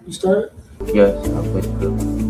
You started? Yes, I'm good to go.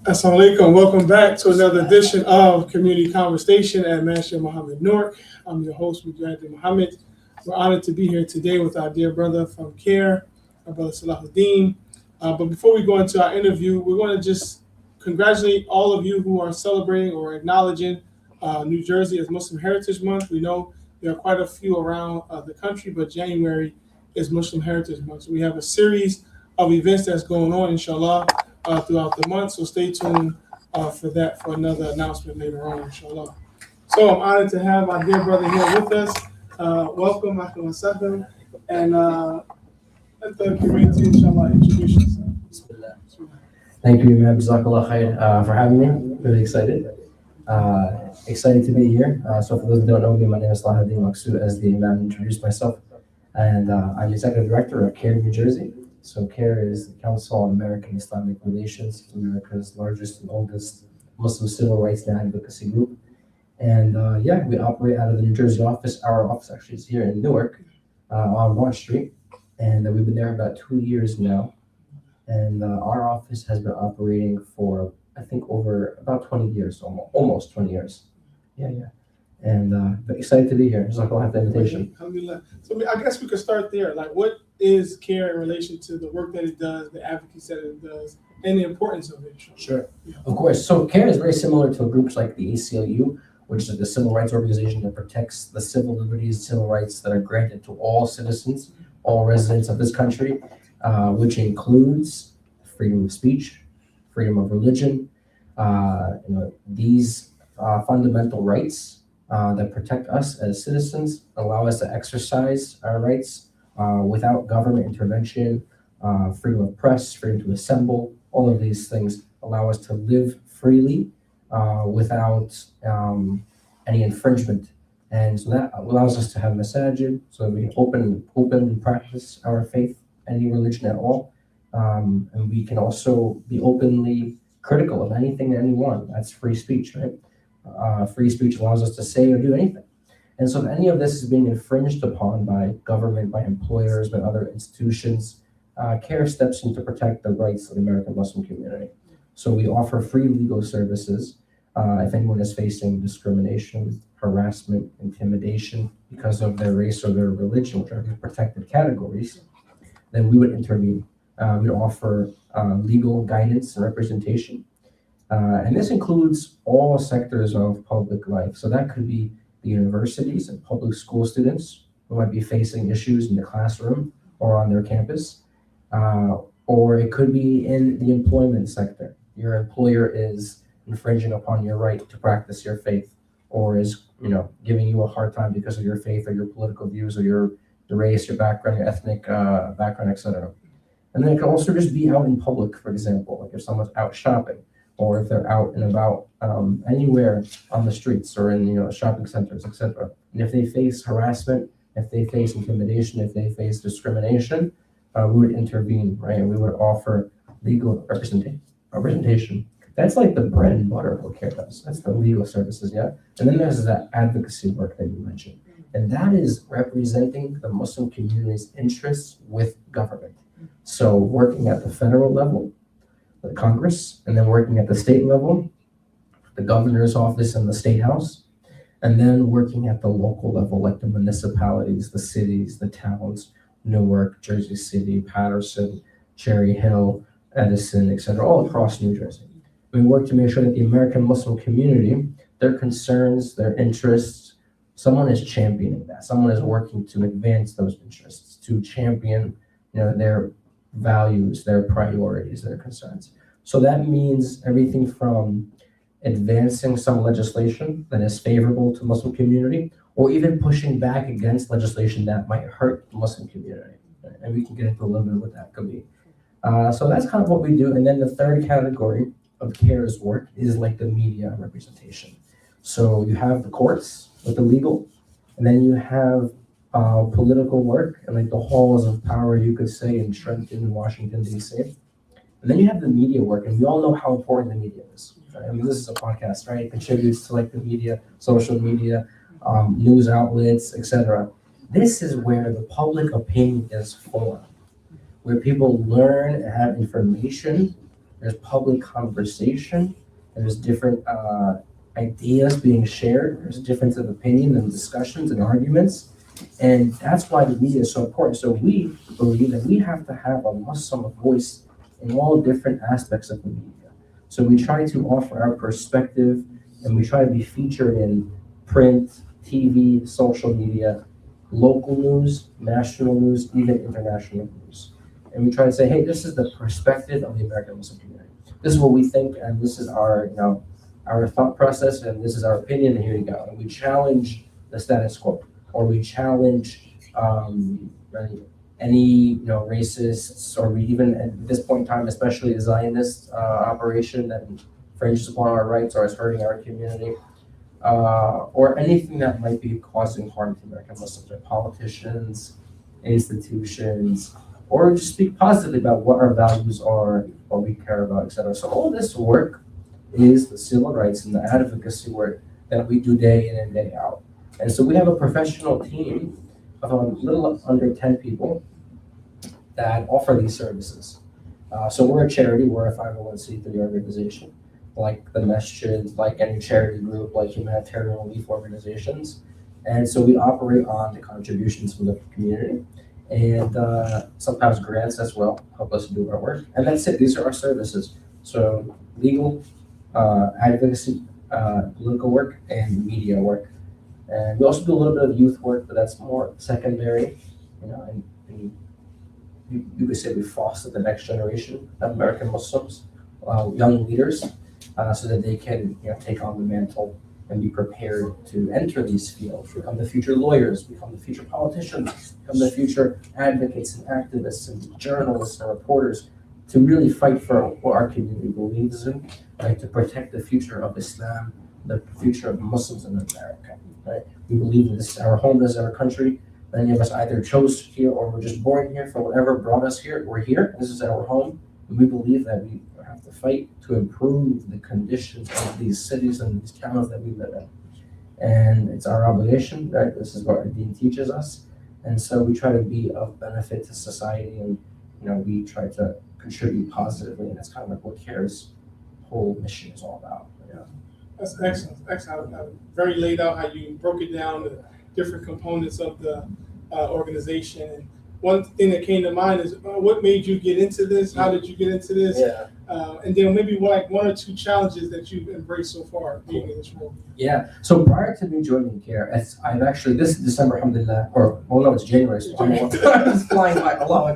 Assalamu alaikum. Welcome back to another edition of Community Conversation at Masjid Muhammad Noor. I'm your host, Mujahid Muhammad. We're honored to be here today with our dear brother from CAIR, our brother Selaedin. But before we go into our interview, we want to just congratulate all of you who are celebrating or acknowledging New Jersey as Muslim Heritage Month. We know there are quite a few around the country, but January is Muslim Heritage Month. So we have a series of events that's going on, inshallah, throughout the month. So stay tuned for another announcement later on, inshallah. So I'm honored to have our dear brother here with us. Welcome, Maksut, and let the community, inshallah, introduce yourself. Thank you, Imam Jazakallah khair, for having me. Really excited. Excited to be here. So for those who don't know me, my name is Selaedin Maksut, as the Imam introduced myself. And I'm Executive Director of CAIR New Jersey. So CAIR is the Council on American Islamic Relations, America's largest and oldest Muslim civil rights and advocacy group. And we operate out of the New Jersey office. Our office actually is here in Newark on Broad Street. And we've been there about 2 years now. And our office has been operating for, I think, over about 20 years, almost 20 years. Yeah. And but excited to be here. Jazakallah the invitation. So I guess we could start there. Like, what is CAIR in relation to the work that it does, the advocacy that it does, and the importance of it? Sure. Yeah. Of course. So CAIR is very similar to groups like the ACLU, which is the civil rights organization that protects the civil liberties, civil rights that are granted to all citizens, all residents of this country, which includes freedom of speech, freedom of religion, these fundamental rights that protect us as citizens, allow us to exercise our rights without government intervention, freedom of press, freedom to assemble. All of these things allow us to live freely without any infringement. And so that allows us to have masajid, so we openly practice our faith, any religion at all. And we can also be openly critical of anything and anyone. That's free speech, right? Free speech allows us to say or do anything. And so if any of this is being infringed upon by government, by employers, by other institutions, CAIR steps in to protect the rights of the American Muslim community. So we offer free legal services if anyone is facing discrimination, harassment, intimidation because of their race or their religion, which are protected categories, then we would intervene. We'd offer legal guidance and representation. And this includes all sectors of public life. So that could be the universities and public school students who might be facing issues in the classroom or on their campus. Or it could be in the employment sector. Your employer is infringing upon your right to practice your faith, or is giving you a hard time because of your faith or your political views or your race, your background, your ethnic background, etc. And then it can also just be out in public, for example, like if someone's out shopping, or if they're out and about anywhere on the streets or in shopping centers, etc. And if they face harassment, if they face intimidation, if they face discrimination, we would intervene, right? And we would offer legal representation. That's like the bread and butter of what CAIR does. That's the legal services, yeah? And then there's that advocacy work that you mentioned. And that is representing the Muslim community's interests with government. So working at the federal level, the Congress, and then working at the state level, the governor's office and the state house, and then working at the local level, like the municipalities, the cities, the towns, Newark, Jersey City, Patterson, Cherry Hill, Edison, etc., all across New Jersey. We work to make sure that the American Muslim community, their concerns, their interests, someone is championing that. Someone is working to advance those interests, to champion their values, their priorities, their concerns. So that means everything from advancing some legislation that is favorable to the Muslim community, or even pushing back against legislation that might hurt the Muslim community. And we can get into a little bit of what that could be. So that's kind of what we do. And then the third category of CAIR's work is like the media representation. So you have the courts with the legal, and then you have political work and like the halls of power, you could say, in Trenton and Washington, D.C. And then you have the media work, and we all know how important the media is. Right? I mean, this is a podcast, right? It contributes to like the media, social media, news outlets, etc. This is where the public opinion is formed, where people learn and have information. There's public conversation. There's different ideas being shared. There's difference of opinion and discussions and arguments. And that's why the media is so important. So we believe that we have to have a Muslim voice in all different aspects of the media. So we try to offer our perspective, and we try to be featured in print, TV, social media, local news, national news, even international news. And we try to say, hey, this is the perspective of the American Muslim community. This is what we think, and this is our, our thought process, and this is our opinion, and here you go. And we challenge the status quo, or we challenge any racists, or we even at this point in time, especially the Zionist operation that infringes upon our rights or is hurting our community, or anything that might be causing harm to American Muslims, or politicians, institutions, or just speak positively about what our values are, what we care about, etc. So all this work is the civil rights and the advocacy work that we do day in and day out. And so we have a professional team of a little under 10 people that offer these services. So we're a charity, we're a 501c3 organization, like the masjids, like any charity group, like humanitarian relief organizations. And so we operate on the contributions from the community, and sometimes grants as well help us do our work. And that's it, these are our services. So legal, advocacy, political work, and media work. And we also do a little bit of youth work, but that's more secondary, and you could say we foster the next generation of American Muslims, young leaders, so that they can take on the mantle and be prepared to enter these fields, become the future lawyers, become the future politicians, become the future advocates and activists and journalists and reporters, to really fight for what our community believes in, right? To protect the future of Islam, the future of Muslims in America, right? We believe that this is our home, this is our country. Many of us either chose here or were just born here. For whatever brought us here, we're here. This is our home. And we believe that we have to fight to improve the conditions of these cities and these towns that we live in. And it's our obligation, right? This is what our Deen teaches us. And so we try to be of benefit to society, and we try to contribute positively. And that's kind of like what CAIR's whole mission is all about. That's excellent. Excellent. Very laid out how you broke it down, the different components of the organization. And one thing that came to mind is what made you get into this? How did you get into this? Yeah. And then maybe one or two challenges that you've embraced so far being in this role. Yeah. So prior to me joining CAIR, I've actually, this December, alhamdulillah, it's January. So it's flying by. Allah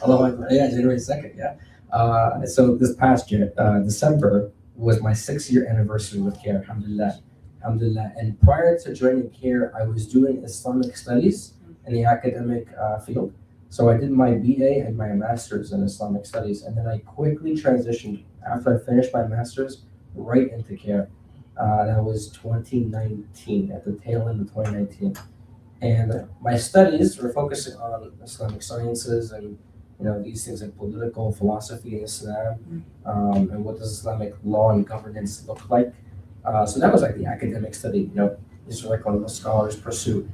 Akbar. Yeah, January 2nd. Yeah. So this past year, December, was my 6-year anniversary with CAIR, alhamdulillah. And prior to joining CAIR, I was doing Islamic studies in the academic field. So I did my BA and my master's in Islamic studies, and then I quickly transitioned after I finished my master's right into CAIR. That was 2019, at the tail end of 2019. And my studies were focusing on Islamic sciences and these things like political philosophy in Islam, and what does Islamic law and governance look like. So that was like the academic study, these are like one of the scholars' pursuit.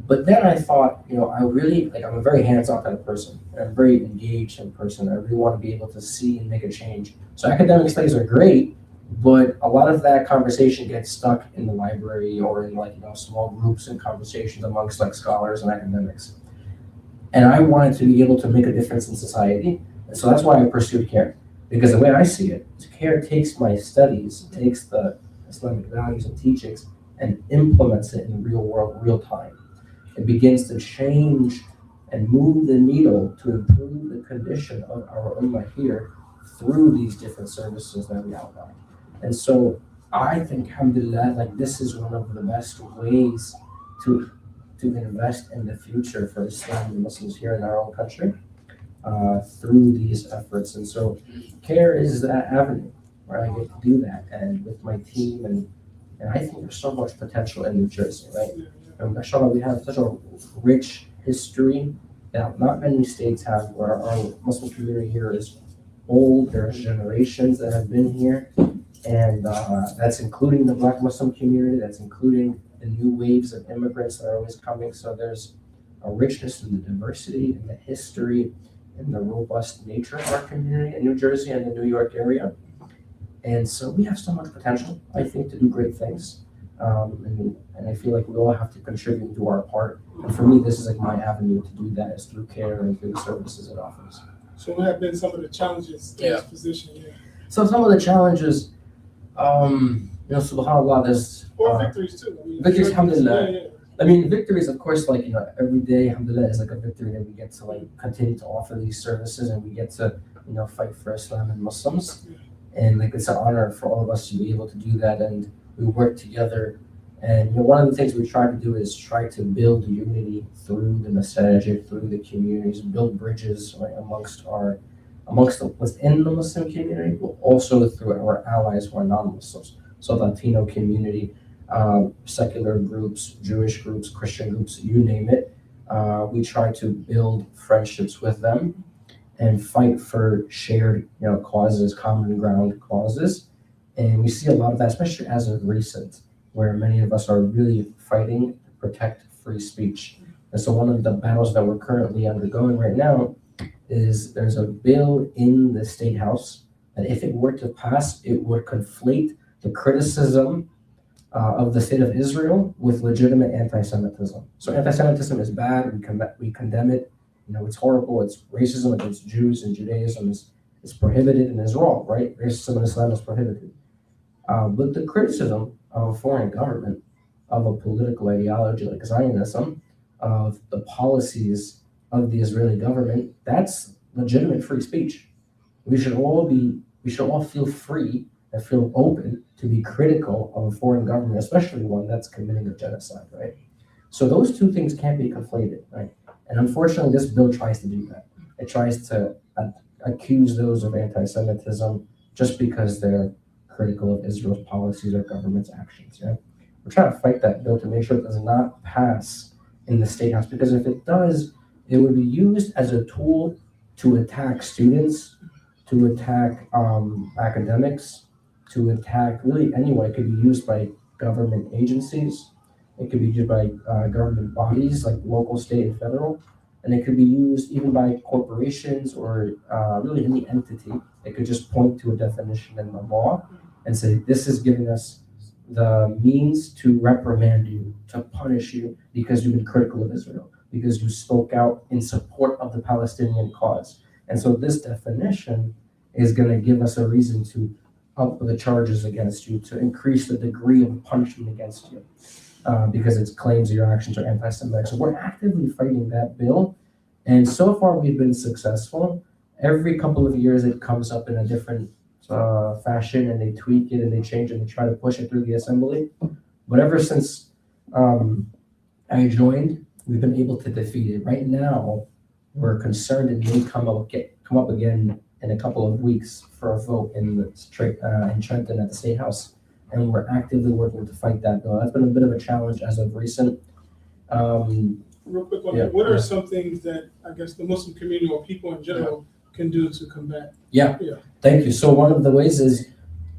But then I thought, I really, I'm a very hands-on type of person. I'm a very engaged in person. I really want to be able to see and make a change. So academic studies are great, but a lot of that conversation gets stuck in the library or in small groups and conversations amongst scholars and academics. And I wanted to be able to make a difference in society. And so that's why I pursued CAIR. Because the way I see it, CAIR takes my studies, takes the Islamic values and teachings, and implements it in real world, real time. It begins to change and move the needle to improve the condition of our ummah here through these different services that we outline. And so I think, alhamdulillah, this is one of the best ways to to invest in the future for Islam and Muslims here in our own country through these efforts. And so CAIR is that avenue where I get to do that, and with my team, and I think there's so much potential in New Jersey, right? And mashallah, we have such a rich history that not many states have, where our Muslim community here is old. There's generations that have been here, and that's including the Black Muslim community, that's including the new waves of immigrants that are always coming. So there's a richness in the diversity and the history and the robust nature of our community in New Jersey and the New York area. And so we have so much potential, I think, to do great things. And I feel like we all have to contribute and do our part. And for me, this is like my avenue to do that, is through CAIR and through the services it offers. So what have been some of the challenges in this position? Yeah. So some of the challenges, subhanAllah, there's victories too. victories, alhamdulillah. Yeah. I mean, victories, of course, like, every day, alhamdulillah, is like a victory that we get to like continue to offer these services, and we get to, fight for Islam and Muslims. And like, it's an honor for all of us to be able to do that, and we work together. And one of the things we try to do is try to build unity through the masajid, through the communities, build bridges, right, within the Muslim community, but also through our allies who are non-Muslims. So Latino community, secular groups, Jewish groups, Christian groups, you name it. We try to build friendships with them and fight for shared, causes, common ground causes. And we see a lot of that, especially as of recent, where many of us are really fighting to protect free speech. And so one of the battles that we're currently undergoing right now is there's a bill in the State House that, if it were to pass, it would conflate the criticism of the state of Israel with legitimate anti-Semitism. So anti-Semitism is bad. We condemn it. It's horrible. It's racism against Jews and Judaism is prohibited and is wrong, right? Racism in Islam is prohibited. But the criticism of a foreign government, of a political ideology like Zionism, of the policies of the Israeli government, that's legitimate free speech. We should all feel free and feel open to be critical of a foreign government, especially one that's committing a genocide, right? So those two things can't be conflated, right? And unfortunately, this bill tries to do that. It tries to accuse those of anti-Semitism just because they're critical of Israel's policies or government's actions. Yeah? We're trying to fight that bill to make sure it does not pass in the State House, because if it does, it would be used as a tool to attack students, to attack academics, to attack really anyone. It could be used by government agencies. It could be used by government bodies like local, state, and federal. And it could be used even by corporations or really any entity. It could just point to a definition in the law and say, this is giving us the means to reprimand you, to punish you because you've been critical of Israel, because you spoke out in support of the Palestinian cause. And so this definition is going to give us a reason to up the charges against you, to increase the degree of punishment against you, because it claims your actions are anti-Semitic. So we're actively fighting that bill, and so far we've been successful. Every couple of years it comes up in a different fashion, and they tweak it and they change it and they try to push it through the assembly. But ever since I joined, we've been able to defeat it. Right now, we're concerned it may come up again in a couple of weeks for a vote in Trenton at the State House, and we're actively working to fight that bill. That's been a bit of a challenge as of recent. Real quick on that, what are some things that I guess the Muslim community or people in general can do to combat? Thank you. So one of the ways is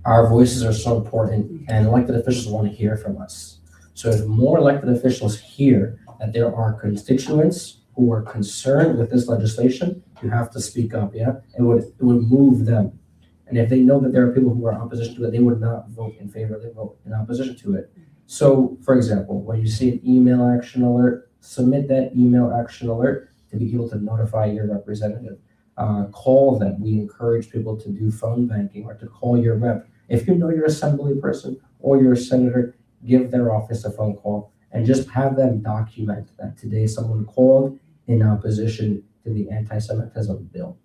our voices are so important, and elected officials want to hear from us. So if more elected officials hear that there are constituents who are concerned with this legislation, you have to speak up. It would move them. And if they know that there are people who are in opposition to it, they would not vote in favor, they vote in opposition to it. So, for example, when you see an email action alert, submit that email action alert to be able to notify your representative. Call them. We encourage people to do phone banking or to call your rep. If you know your assembly person or your senator, give their office a phone call and just have them document that today someone called in opposition to the anti-Semitism bill,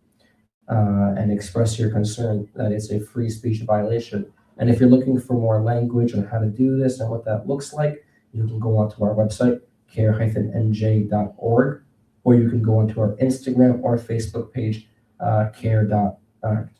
and express your concern that it's a free speech violation. And if you're looking for more language on how to do this and what that looks like, you can go onto our website, CAIR-NJ.org, or you can go onto our Instagram or Facebook page,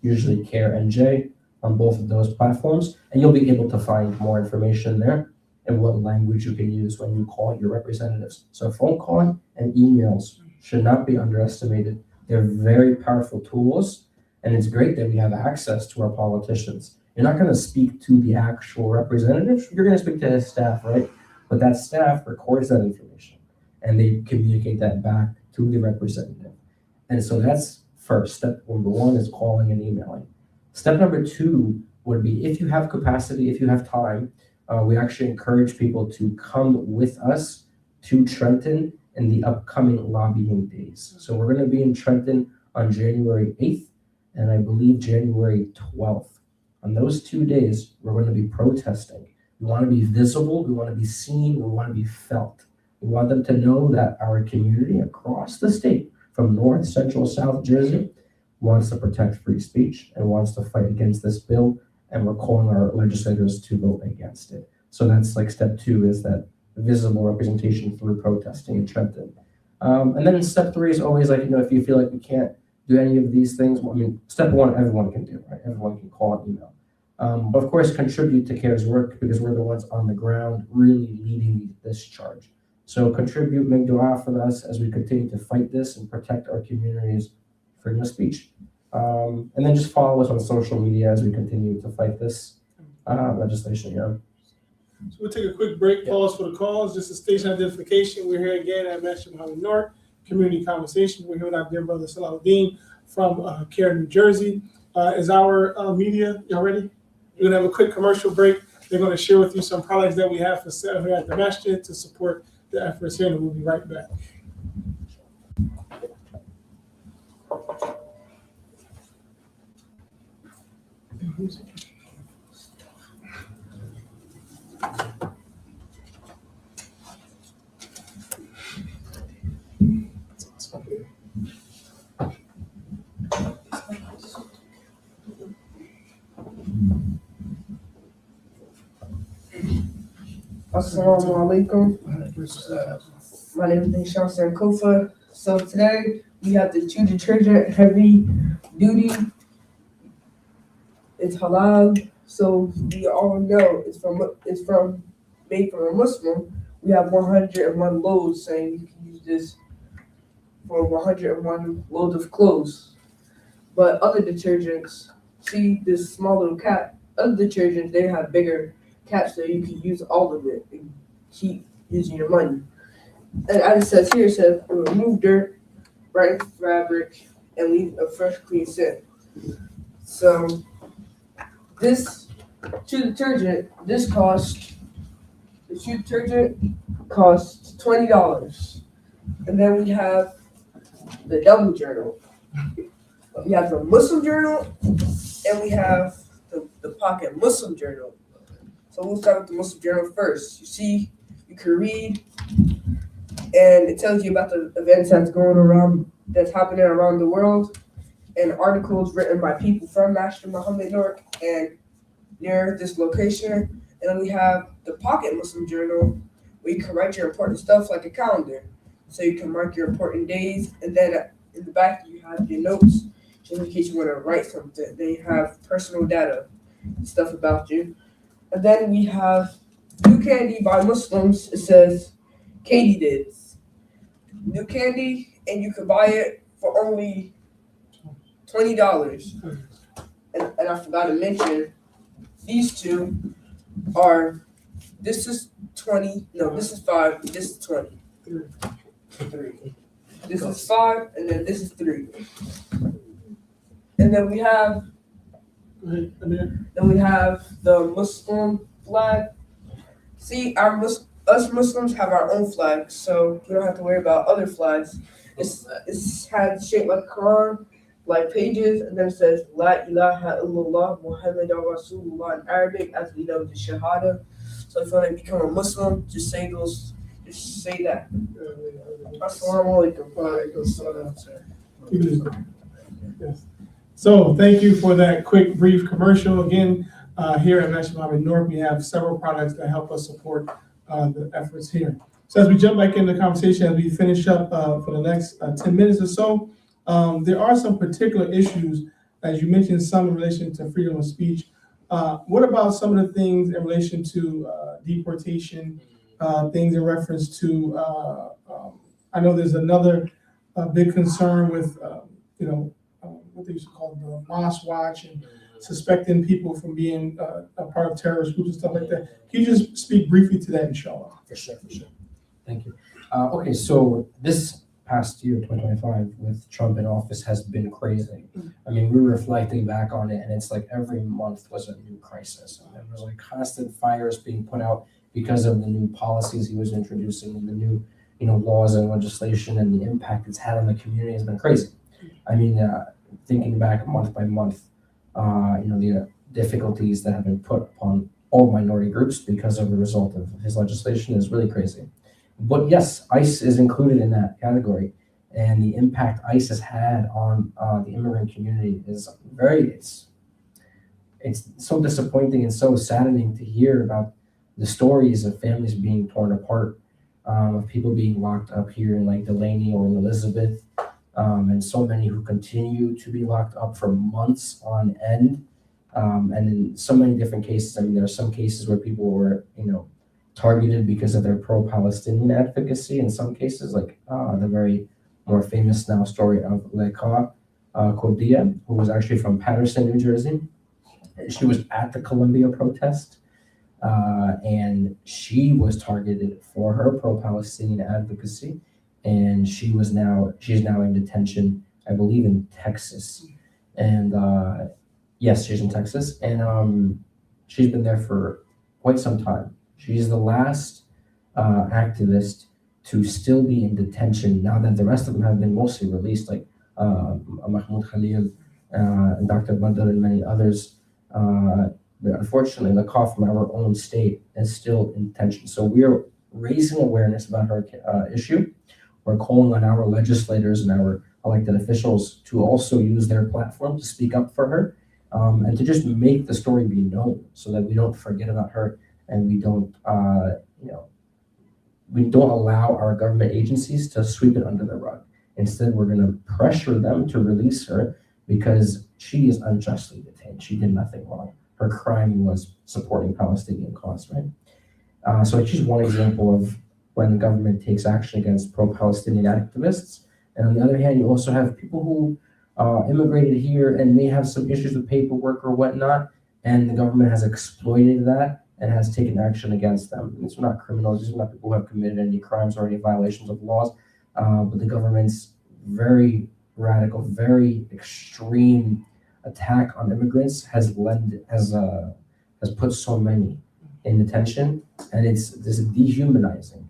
usually CAIR-NJ on both of those platforms, and you'll be able to find more information there and what language you can use when you call your representatives. So phone calling and emails should not be underestimated. They're very powerful tools, and it's great that we have access to our politicians. You're not going to speak to the actual representative, you're going to speak to his staff, right? But that staff records that information, and they communicate that back to the representative. And so that's first. Step number one is calling and emailing. Step number two would be, if you have capacity, if you have time, we actually encourage people to come with us to Trenton in the upcoming lobbying days. So we're going to be in Trenton on January 8th and I believe January 12th. On those 2 days, we're going to be protesting. We want to be visible, we want to be seen, we want to be felt. We want them to know that our community across the state, from North, Central, South Jersey, wants to protect free speech and wants to fight against this bill, and we're calling our legislators to vote against it. So that's like step two, is that visible representation through protesting in Trenton. And then step three is always like, if you feel like we can't do any of these things, well, I mean, step one, everyone can do, right? Everyone can call and email. But of course, contribute to CAIR's work, because we're the ones on the ground really leading this charge. So contribute, make dua for us as we continue to fight this and protect our community's freedom of speech. And then just follow us on social media as we continue to fight this legislation. Yeah. So we'll take a quick break, pause for the calls. Just a station identification. We're here again at Maksut Muhammad North Community Conversation. We're here with our dear brother Selaedin from CAIR-NJ. Is our media, y'all ready? We're gonna have a quick commercial break. They're gonna share with you some products that we have for sale here at the masjid to support the efforts here, and we'll be right back. Assalamu alaikum. My name is Nishan Sankofa. So today we have the Chew detergent heavy duty. It's halal, so we all know it's made from a Muslim. We have 101 loads saying you can use this for 101 loads of clothes. But other detergents, see this small little cap. Other detergents, they have bigger caps so you can use all of it and keep using your money. And as it says here, it says remove dirt, brighten fabric, and leave a fresh, clean scent. So this shoe detergent, costs $20. And then we have the double journal. We have the Muslim journal, and we have the pocket Muslim journal. So we'll start with the Muslim journal first. You see, you can read, and it tells you about the events that's happening around the world, and articles written by people from Maksut Muhammad North and near this location. And then we have the pocket Muslim journal, where you can write your important stuff like a calendar. So you can mark your important days, and then in the back you have your notes, just in case you want to write something. Then you have personal data, stuff about you. And then we have New Candy by Muslims. It says Katie Dids. New candy, and you can buy it for only $20. And I forgot to mention, these two are, this is 20, no, this is 5, this is 20. 3. This is 5, and then this is 3. And then we have the Muslim flag. See, us Muslims have our own flag, so we don't have to worry about other flags. It's had shaped like Quran, like pages, and then it says La ilaha illallah Muhammadur Rasulullah in Arabic, as we know the Shahada. So if you want to become a Muslim, just say that. Assalamu alaikum. Yes. So thank you for that quick, brief commercial. Again, here at Maksut Muhammad North, we have several products that help us support the efforts here. So as we jump back into the conversation, as we finish up for the next 10 minutes or so, there are some particular issues, as you mentioned, some in relation to freedom of speech. What about some of the things in relation to deportation, things in reference to, I know there's another big concern with, what they used to call the Mosque Watch and suspecting people from being a part of terrorist groups and stuff like that. Can you just speak briefly to that, inshallah? For sure. Thank you. Okay, so this past year, 2025, with Trump in office has been crazy. I mean, we're reflecting back on it, and it's like every month was a new crisis. And there was like constant fires being put out because of the new policies he was introducing and the new, laws and legislation, and the impact it's had on the community has been crazy. I mean, thinking back month by month, the difficulties that have been put upon all minority groups because of the result of his legislation is really crazy. But yes, ICE is included in that category, and the impact ICE has had on the immigrant community is it's so disappointing and so saddening to hear about the stories of families being torn apart, of people being locked up here in like Delaney or in Elizabeth, and so many who continue to be locked up for months on end. And in so many different cases, I mean, there are some cases where people were, targeted because of their pro-Palestinian advocacy. In some cases, like the very more famous now story of CAIR-NJ, who was actually from Patterson, New Jersey. She was at the Columbia protest, and she was targeted for her pro-Palestinian advocacy, and she's now in detention, I believe, in Texas. And yes, she's in Texas, and she's been there for quite some time. She's the last activist to still be in detention now that the rest of them have been mostly released, like Mahmoud Khalil and Dr. Badr and many others. But unfortunately, Lakha from our own state is still in detention. So we are raising awareness about her issue. We're calling on our legislators and our elected officials to also use their platform to speak up for her, and to just make the story be known so that we don't forget about her, and we don't allow our government agencies to sweep it under the rug. Instead, we're going to pressure them to release her because she is unjustly detained. She did nothing wrong. Her crime was supporting Palestinian cause, right? So it's just one example of when the government takes action against pro-Palestinian activists. And on the other hand, you also have people who immigrated here and may have some issues with paperwork or whatnot, and the government has exploited that and has taken action against them. These are not criminals. These are not people who have committed any crimes or any violations of laws, but the government's very radical, very extreme attack on immigrants has put so many in detention, and it's this dehumanizing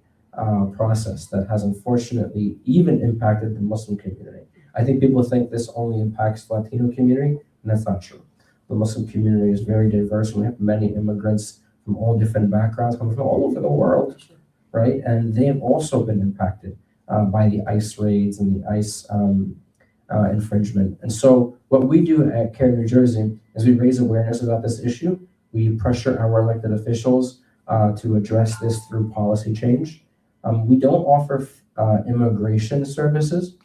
process that has unfortunately even impacted the Muslim community. I think people think this only impacts the Latino community, and that's not true. The Muslim community is very diverse, and we have many immigrants from all different backgrounds coming from all over the world, right? And they have also been impacted by the ICE raids and the ICE infringement. And so what we do at CAIR New Jersey is we raise awareness about this issue. We pressure our elected officials to address this through policy change. We don't offer immigration services.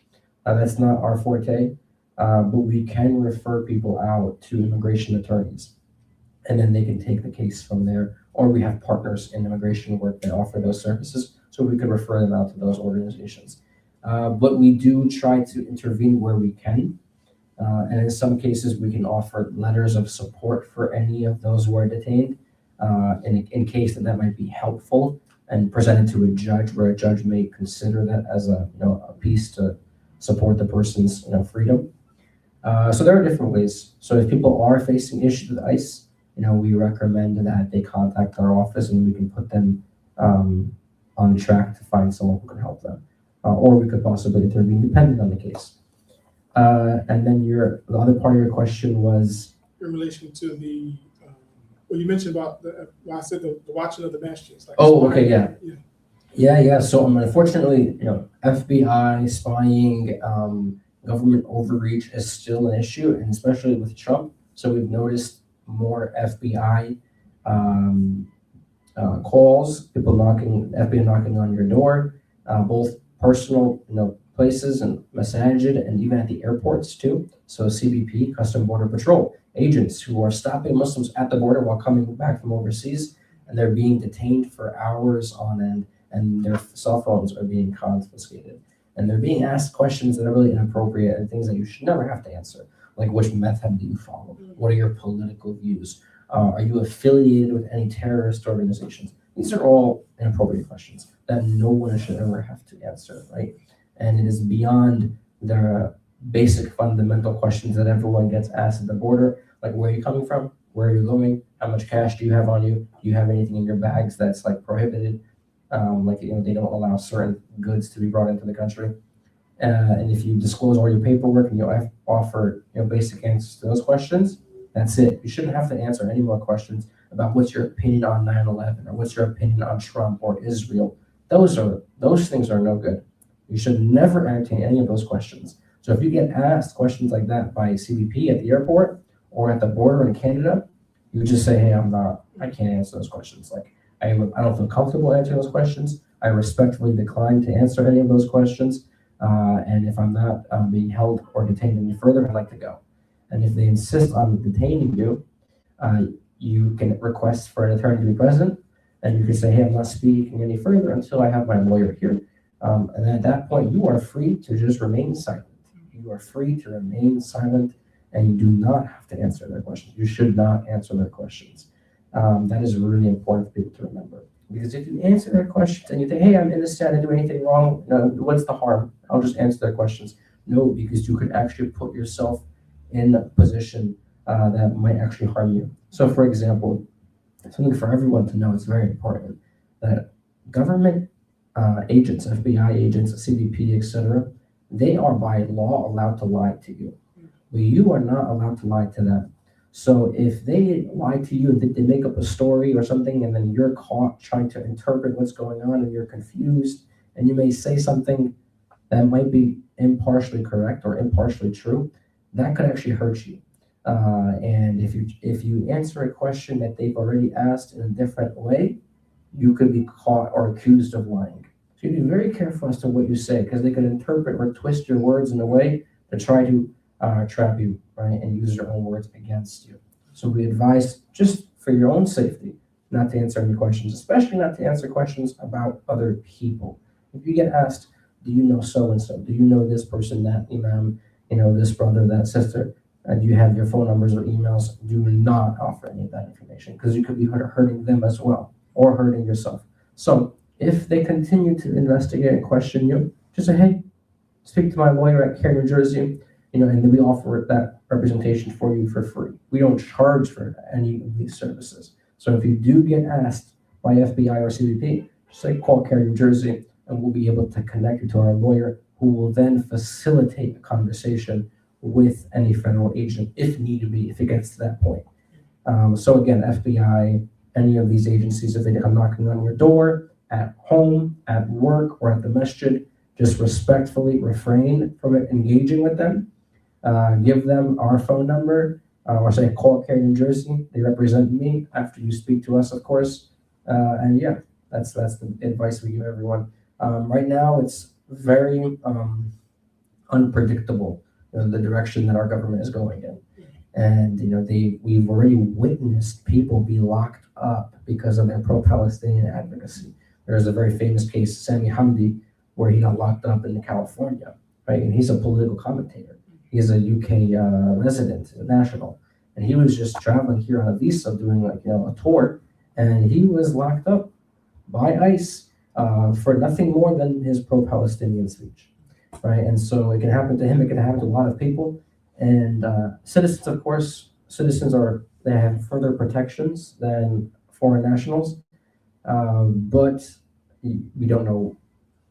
That's not our forte, but we can refer people out to immigration attorneys, and then they can take the case from there. Or we have partners in immigration work that offer those services, so we can refer them out to those organizations. But we do try to intervene where we can. And in some cases, we can offer letters of support for any of those who are detained, in case that might be helpful, and present it to a judge, where a judge may consider that as a piece to support the person's freedom. So there are different ways. So if people are facing issues with ICE, we recommend that they contact our office, and we can put them on track to find someone who can help them, or we could possibly intervene depending on the case. And then the other part of your question was in relation to the you mentioned about I said the watching of the bastions. Like okay, yeah. So unfortunately, FBI spying, government overreach is still an issue, and especially with Trump. So we've noticed more FBI calls, people knocking, FBI knocking on your door, both personal, places and masajid, and even at the airports too. So CBP, Custom Border Patrol agents who are stopping Muslims at the border while coming back from overseas, and they're being detained for hours on end, and their cell phones are being confiscated. And they're being asked questions that are really inappropriate and things that you should never have to answer, like which method do you follow? What are your political views? Are you affiliated with any terrorist organizations? These are all inappropriate questions that no one should ever have to answer, right? And it is beyond the basic fundamental questions that everyone gets asked at the border, like where are you coming from? Where are you going? How much cash do you have on you? Do you have anything in your bags that's like prohibited? They don't allow certain goods to be brought into the country. And if you disclose all your paperwork and you offer basic answers to those questions, that's it. You shouldn't have to answer any more questions about what's your opinion on 9/11 or what's your opinion on Trump or Israel. Those things are no good. You should never entertain any of those questions. So if you get asked questions like that by CBP at the airport or at the border in Canada, you just say, hey, I can't answer those questions. Like, I don't feel comfortable answering those questions. I respectfully decline to answer any of those questions. And if I'm not being held or detained any further, I'd like to go. And if they insist on detaining you, you can request for an attorney to be present, and you can say, hey, I'm not speaking any further until I have my lawyer here. And then at that point, you are free to just remain silent. You are free to remain silent, and you do not have to answer their questions. You should not answer their questions. That is really important for people to remember. Because if you answer their questions and you think, hey, I'm innocent, I didn't do anything wrong, what's the harm? I'll just answer their questions. No, because you could actually put yourself in a position that might actually harm you. So for example, something for everyone to know, it's very important that government agents, FBI agents, CBP, etc., they are by law allowed to lie to you. But you are not allowed to lie to them. So if they lie to you and they make up a story or something, and then you're caught trying to interpret what's going on and you're confused, and you may say something that might be impartially correct or impartially true, that could actually hurt you. And if you answer a question that they've already asked in a different way, you could be caught or accused of lying. So you be very careful as to what you say, because they could interpret or twist your words in a way to try to trap you, right, and use your own words against you. So we advise, just for your own safety, not to answer any questions, especially not to answer questions about other people. If you get asked, do you know so-and-so? Do you know this person, that imam, this brother, that sister? And you have your phone numbers or emails, do not offer any of that information, because you could be hurting them as well, or hurting yourself. So if they continue to investigate and question you, just say, hey, speak to my lawyer at CAIR-NJ, New Jersey, and then we offer that representation for you for free. We don't charge for any of these services. So if you do get asked by FBI or CBP, just say, call CAIR-NJ, New Jersey, and we'll be able to connect you to our lawyer, who will then facilitate a conversation with any federal agent if need to be, if it gets to that point. So again, FBI, any of these agencies, if they come knocking on your door, at home, at work, or at the masjid, just respectfully refrain from engaging with them. Give them our phone number, or say, call CAIR-NJ, New Jersey. They represent me after you speak to us, of course. And yeah, that's the advice we give everyone. Right now, it's very unpredictable, the direction that our government is going in. And we've already witnessed people be locked up because of their pro-Palestinian advocacy. There's a very famous case, Sami Hamdi, where he got locked up in California, right? And he's a political commentator. He's a UK resident, a national, and he was just traveling here on a visa, doing a tour, and he was locked up by ICE for nothing more than his pro-Palestinian speech, right? And so it can happen to him. It can happen to a lot of people. And citizens, of course, they have further protections than foreign nationals, but we don't know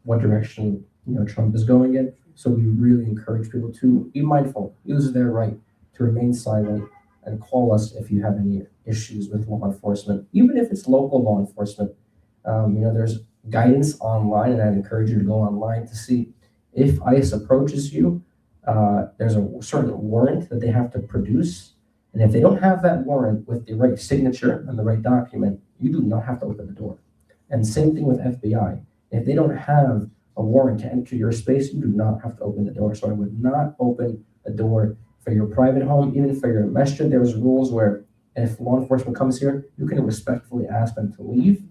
what direction Trump is going in. So we really encourage people to be mindful, use their right to remain silent, and call us if you have any issues with law enforcement, even if it's local law enforcement. There's guidance online, and I'd encourage you to go online to see if ICE approaches you. There's a certain warrant that they have to produce, and if they don't have that warrant with the right signature and the right document, you do not have to open the door. And same thing with FBI. If they don't have a warrant to enter your space, you do not have to open the door. So I would not open a door for your private home, even for your masjid. There's rules where if law enforcement comes here, you can respectfully ask them to leave,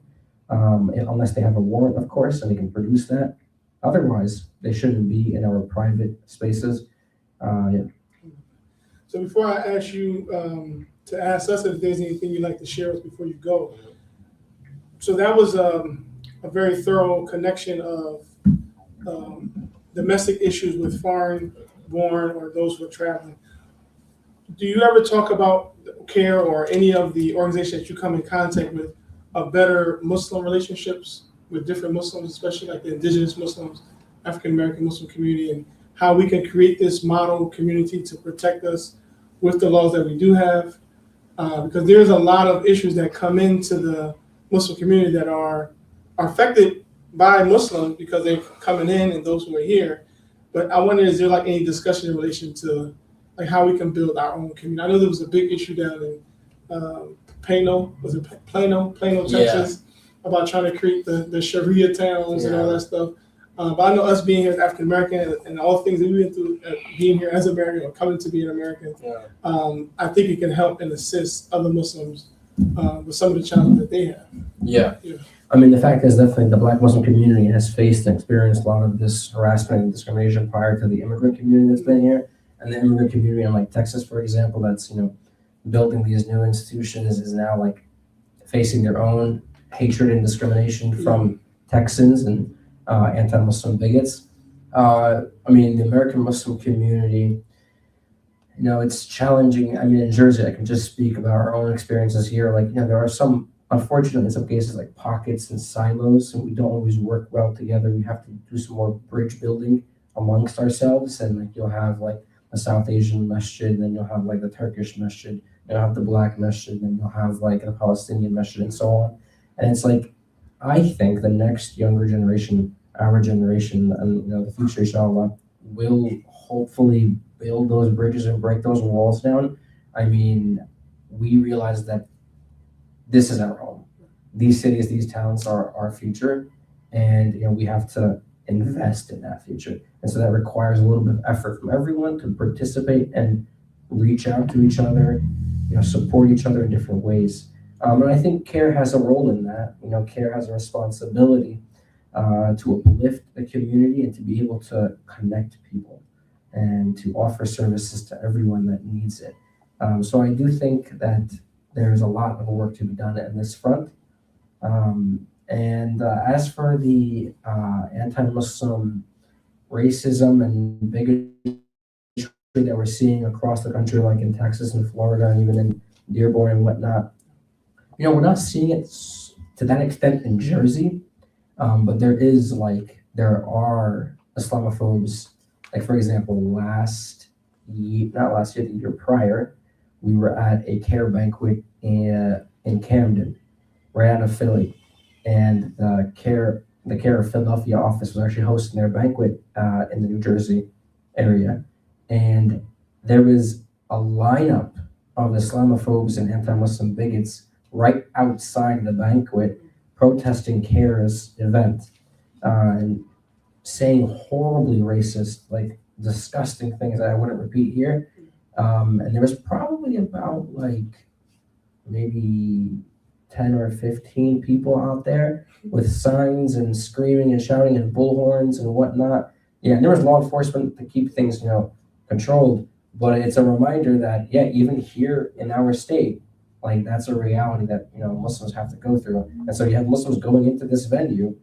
unless they have a warrant, of course, and they can produce that. Otherwise, they shouldn't be in our private spaces. Yeah. So before I ask you to ask us if there's anything you'd like to share with us before you go, so that was a very thorough connection of domestic issues with foreign-born or those who are traveling. Do you ever talk about CAIR or any of the organizations that you come in contact with of better Muslim relationships with different Muslims, especially like the indigenous Muslims, African-American Muslim community, and how we can create this model community to protect us with the laws that we do have? Because there's a lot of issues that come into the Muslim community that are affected by Muslims because they're coming in and those who are here. But I wonder, is there like any discussion in relation to like how we can build our own community? I know there was a big issue down in Plano, Texas, about trying to create the Sharia towns and all that stuff. But I know us being here as African American and all the things that we went through being here as American or coming to be an American, I think it can help and assist other Muslims with some of the challenges that they have. Yeah. I mean, the fact is definitely the Black Muslim community has faced and experienced a lot of this harassment and discrimination prior to the immigrant community that's been here. And the immigrant community in like Texas, for example, that's, building these new institutions is now like facing their own hatred and discrimination from Texans and anti-Muslim bigots. I mean, the American Muslim community, it's challenging. I mean, in Jersey, I can just speak about our own experiences here. Like, there are some, unfortunately, in some cases, like pockets and silos, and we don't always work well together. We have to do some more bridge building amongst ourselves. And like, you'll have like a South Asian masjid, then you'll have like the Turkish masjid, you'll have the Black masjid, then you'll have like the Palestinian masjid, and so on. And it's like, I think the next younger generation, our generation, and the future, inshallah, will hopefully build those bridges and break those walls down. I mean, we realize that this is our home. These cities, these towns are our future, and we have to invest in that future. And so that requires a little bit of effort from everyone to participate and reach out to each other, support each other in different ways. And I think CAIR has a role in that. CAIR has a responsibility to uplift the community and to be able to connect people and to offer services to everyone that needs it. So I do think that there's a lot of work to be done in this front. And as for the anti-Muslim racism and bigotry that we're seeing across the country, like in Texas and Florida and even in Dearborn and whatnot, we're not seeing it to that extent in Jersey, but there are Islamophobes. Like, for example, the year prior, we were at a CAIR banquet in Camden, right out of Philly. And the CAIR Philadelphia office was actually hosting their banquet in the New Jersey area. And there was a lineup of Islamophobes and anti-Muslim bigots right outside the banquet protesting CAIR's event and saying horribly racist, like disgusting things that I wouldn't repeat here. And there was probably about like maybe 10 or 15 people out there with signs and screaming and shouting and bullhorns and whatnot. Yeah, and there was law enforcement to keep things, controlled. But it's a reminder that, even here in our state, like that's a reality that, Muslims have to go through. And so you have Muslims going into this venue.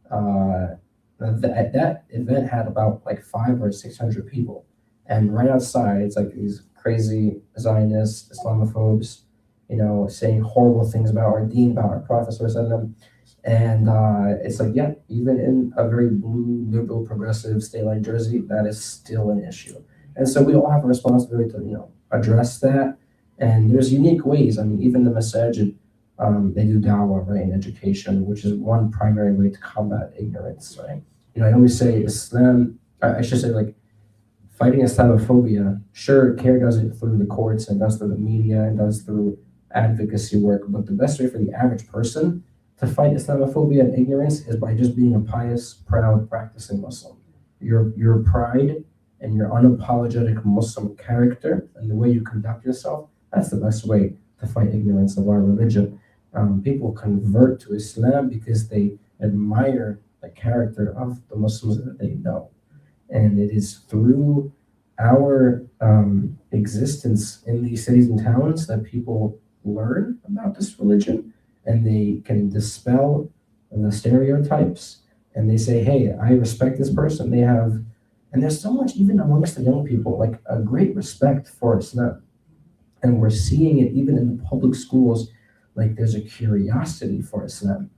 That event had about like 500 or 600 people. And right outside, it's like these crazy Zionists, Islamophobes, saying horrible things about our deen, about our Prophet. And it's like, even in a very blue, liberal, progressive state like Jersey, that is still an issue. And so we all have a responsibility to, address that. And there's unique ways. I mean, even the masajid, they do dawah, right, and education, which is one primary way to combat ignorance, right? I always say Islam, I should say like fighting Islamophobia, sure, CAIR does it through the courts and does through the media and does through advocacy work, but the best way for the average person to fight Islamophobia and ignorance is by just being a pious, proud, practicing Muslim. Your pride and your unapologetic Muslim character and the way you conduct yourself, that's the best way to fight ignorance of our religion. People convert to Islam because they admire the character of the Muslims that they know. And it is through our existence in these cities and towns that people learn about this religion, and they can dispel the stereotypes, and they say, hey, I respect this person. And there's so much, even amongst the young people, like a great respect for Islam. And we're seeing it even in the public schools, like there's a curiosity for Islam.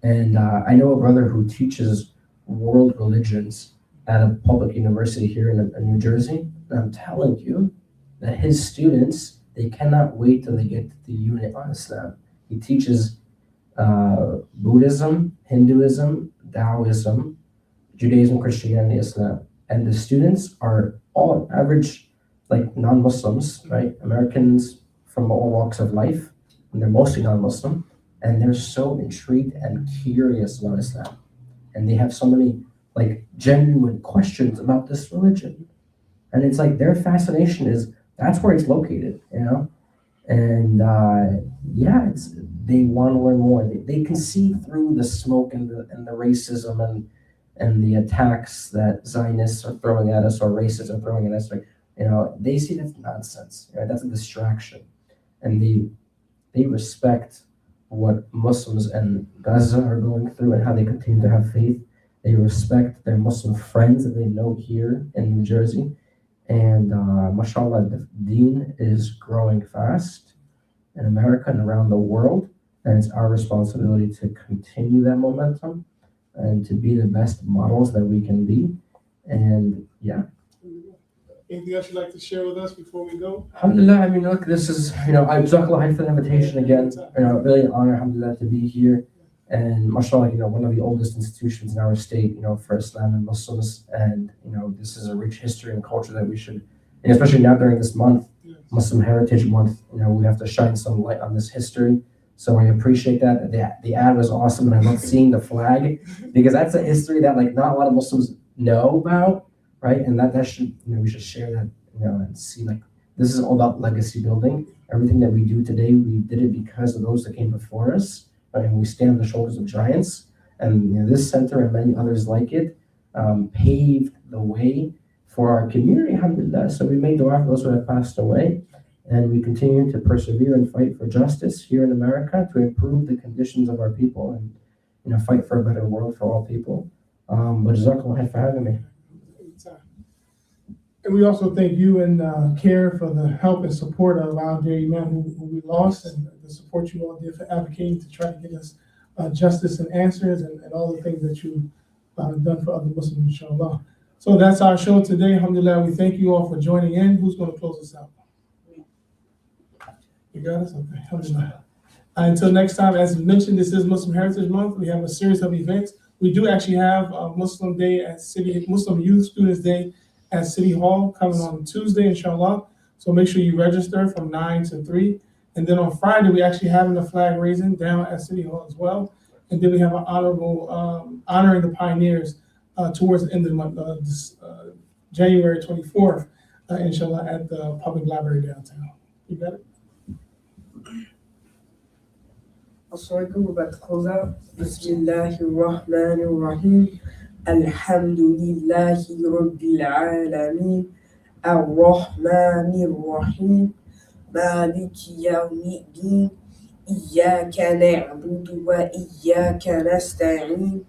And I know a brother who teaches world religions at a public university here in New Jersey. And I'm telling you that his students, they cannot wait till they get to the unit on Islam. He teaches Buddhism, Hinduism, Taoism, Judaism, Christianity, Islam. And the students are all average, like non-Muslims, right? Americans from all walks of life, and they're mostly non-Muslim. And they're so intrigued and curious about Islam. And they have so many like genuine questions about this religion. And it's like their fascination is, that's where it's located, you know? And they want to learn more. They can see through the smoke and the racism and the attacks that Zionists are throwing at us or racists are throwing at us. Like, you know, they see that's nonsense, right? That's a distraction. And they respect what Muslims in Gaza are going through and how they continue to have faith. They respect their Muslim friends that they know here in New Jersey. And mashallah, the deen is growing fast in America and around the world. And it's our responsibility to continue that momentum and to be the best models that we can be. And yeah. Anything else you'd like to share with us before we go? Alhamdulillah, I mean, look, this is, I'm Jazakallah for the invitation again. Really an honor, alhamdulillah, to be here. And mashallah, one of the oldest institutions in our state, for Islam and Muslims. And, this is a rich history and culture that we should, and especially now during this month, Muslim Heritage Month, we have to shine some light on this history. So I appreciate that. The ad was awesome, and I love seeing the flag because that's a history that not a lot of Muslims know about, right? And that should, we should share that, and see this is all about legacy building. Everything that we do today, we did it because of those that came before us. And we stand on the shoulders of giants, and this center and many others like it paved the way for our community, alhamdulillah. So we made dua for those who have passed away, and we continue to persevere and fight for justice here in America to improve the conditions of our people and fight for a better world for all people. But Jazakallah for having me. And we also thank you and CAIR for the help and support of our dear Imam who we lost, and the support you all did for advocating to try to get us justice and answers and all the things that you've done for other Muslims, inshallah. So that's our show today. Alhamdulillah, we thank you all for joining in. Who's going to close us out? You got us? Okay, alhamdulillah. Until next time, as mentioned, this is Muslim Heritage Month. We have a series of events. We do actually have Muslim Day at Muslim Youth Students Day at City Hall coming on Tuesday, inshallah. So make sure you register from 9 to 3. And then on Friday, we actually having a flag raising down at City Hall as well. And then we have an honoring the pioneers towards the end of the month, January 24th, inshallah, at the public library downtown. You got it? Assalamualaikum, we're about to close out. Bismillahirrahmanirrahim. Alhamdulillahi Rabbil Alameen. Ar-Rahmanir-Rahim. Maliki Yawmiddin. Iyyaka na'budu wa iyyaka nasta'in.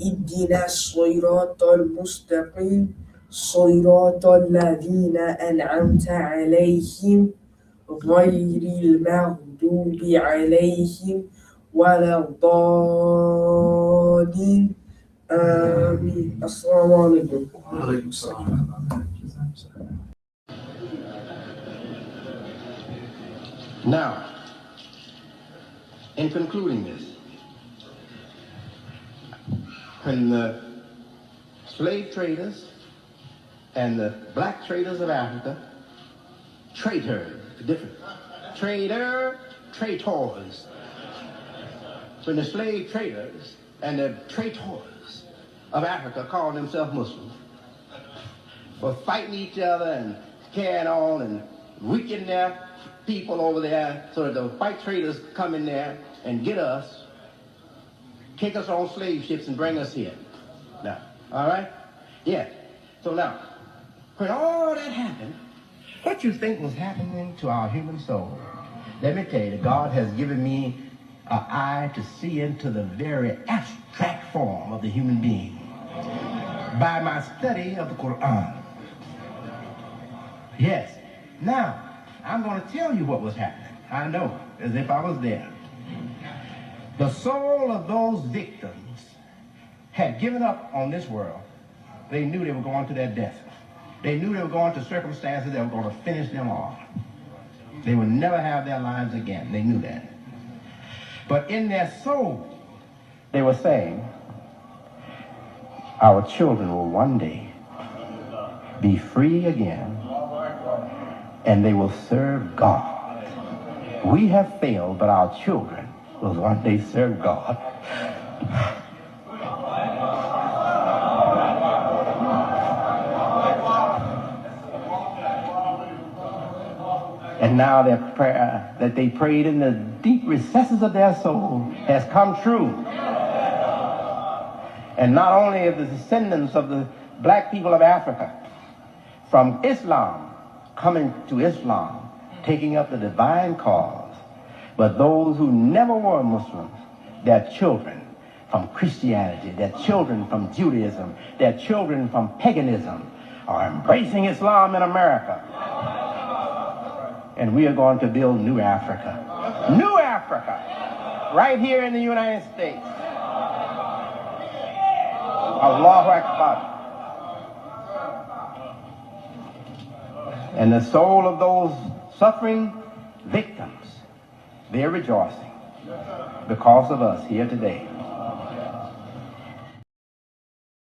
Ihdina as-siratal mustaqim. Siratal ladhina an'amta alayhim. Ghayril maghdubi alayhim. Wala ddallin. Ameen. Assalamu alaikum. Now, in concluding this, when the slave traders and the black traders of Africa, different, trader, traitors, when the slave traders and the traitors of Africa called themselves Muslims, were fighting each other and carrying on and weakening their people over there so that the white traders come in there and get us, take us on slave ships and bring us here. Now, all right? Yeah. So now, when all that happened, what you think was happening to our human soul? Let me tell you, God has given me an eye to see into the very abstract form of the human being by my study of the Quran. Yes. Now, I'm going to tell you what was happening. I know, as if I was there. The soul of those victims had given up on this world. They knew they were going to their death. They knew they were going to circumstances that were going to finish them off. They would never have their lives again. They knew that. But in their soul, they were saying, our children will one day be free again, and they will serve God. We have failed, but our children will one day serve God. And now their prayer that they prayed in the deep recesses of their soul has come true. And not only of the descendants of the black people of Africa, from Islam, coming to Islam, taking up the divine cause, but those who never were Muslims, their children from Christianity, their children from Judaism, their children from paganism are embracing Islam in America. And we are going to build New Africa. New Africa, right here in the United States. Allahu Akbar. And the soul of those suffering victims, they're rejoicing because of us here today.